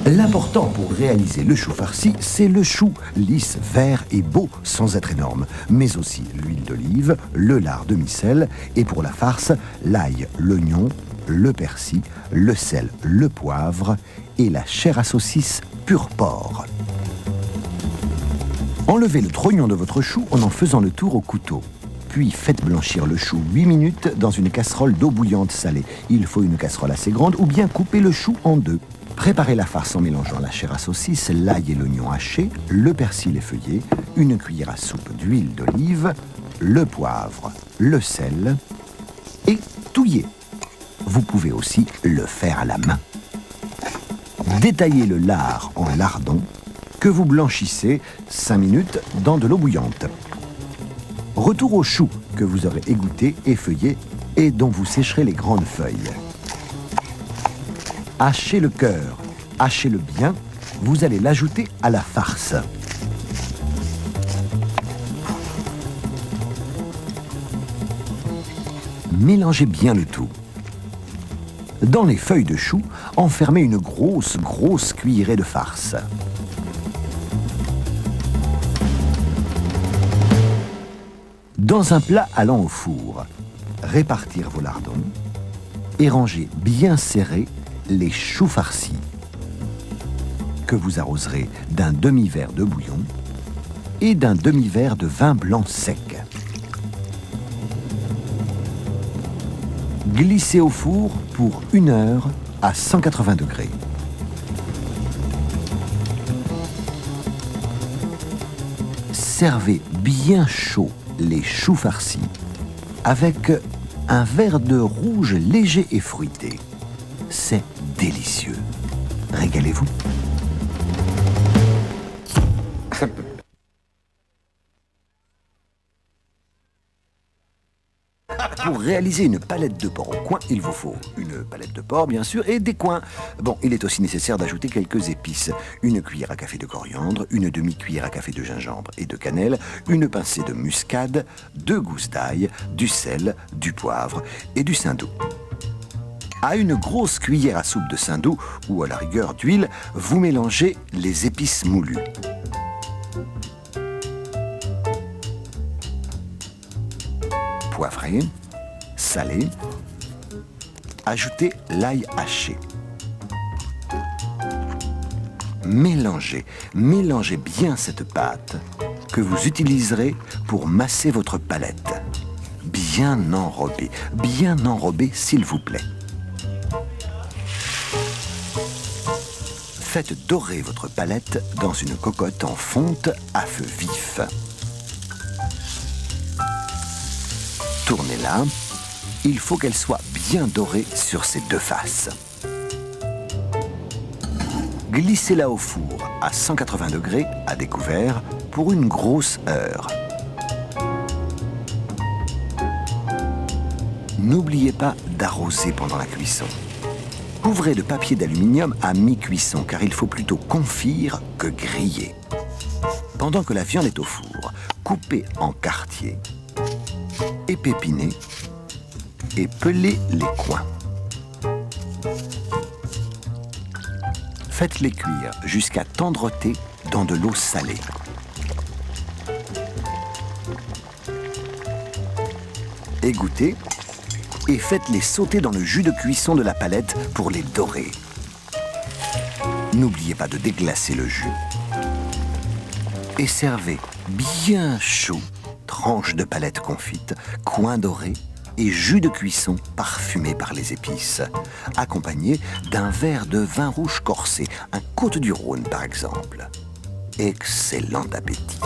L'important pour réaliser le chou farci, c'est le chou, lisse, vert et beau sans être énorme, mais aussi l'huile d'olive, le lard demi-sel et pour la farce, l'ail, l'oignon, le persil, le sel, le poivre et la chair à saucisse pur porc. Enlevez le trognon de votre chou en faisant le tour au couteau. Puis faites blanchir le chou 8 minutes dans une casserole d'eau bouillante salée. Il faut une casserole assez grande ou bien couper le chou en deux. Préparez la farce en mélangeant la chair à saucisse, l'ail et l'oignon haché, le persil effeuillé, une cuillère à soupe d'huile d'olive, le poivre, le sel et touillez. Vous pouvez aussi le faire à la main. Détaillez le lard en lardons que vous blanchissez 5 minutes dans de l'eau bouillante. Retour au chou que vous aurez égoutté, effeuillé et dont vous sécherez les grandes feuilles. Hachez le cœur, hachez-le bien, vous allez l'ajouter à la farce. Mélangez bien le tout. Dans les feuilles de chou, enfermez une grosse cuillerée de farce. Dans un plat allant au four, répartir vos lardons et ranger bien serrés les choux farcis que vous arroserez d'un demi-verre de bouillon et d'un demi-verre de vin blanc sec. Glissez au four pour 1 heure à 180 degrés. Servez bien chaud les choux farcis avec un verre de rouge léger et fruité. C'est délicieux. Régalez-vous. Pour réaliser une palette de porc au coin, il vous faut une palette de porc, bien sûr, et des coins. Bon, il est aussi nécessaire d'ajouter quelques épices. Une cuillère à café de coriandre, une demi-cuillère à café de gingembre et de cannelle, une pincée de muscade, 2 gousses d'ail, du sel, du poivre et du saindoux. À une grosse cuillère à soupe de saindoux, ou à la rigueur d'huile, vous mélangez les épices moulues. Poivrez, salé, ajoutez l'ail haché. Mélangez bien cette pâte que vous utiliserez pour masser votre palette. Bien enrobée s'il vous plaît. Faites dorer votre palette dans une cocotte en fonte à feu vif. Tournez-la. Il faut qu'elle soit bien dorée sur ses 2 faces. Glissez-la au four à 180 degrés à découvert pour une grosse heure. N'oubliez pas d'arroser pendant la cuisson. Couvrez de papier d'aluminium à mi-cuisson car il faut plutôt confire que griller. Pendant que la viande est au four, coupez en quartiers, épépinez et pelez les coins. Faites-les cuire jusqu'à tendreté dans de l'eau salée. Égouttez et faites-les sauter dans le jus de cuisson de la palette pour les dorer. N'oubliez pas de déglacer le jus. Et servez bien chaud, tranches de palette confite, coins dorés et jus de cuisson parfumé par les épices, accompagné d'un verre de vin rouge corsé, un Côte-du-Rhône par exemple. Excellent appétit!